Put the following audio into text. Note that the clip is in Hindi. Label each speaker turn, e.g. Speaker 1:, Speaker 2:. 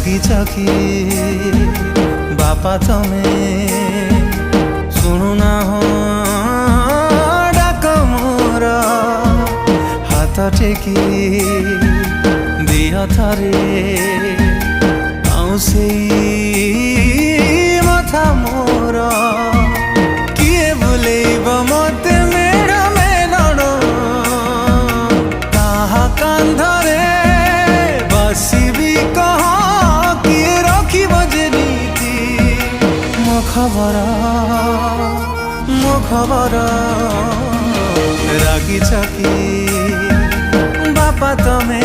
Speaker 1: रागिच कि बापा तमे शुणुना हो डाक मोर हाथ टेकी दिय थरे आउसे मथा मोर किए बुलेब मते मेड़ मेलण ताहा कांधरे बसबी कह किए रखिब जे नीति मो खबर रागिच कि बापा तमे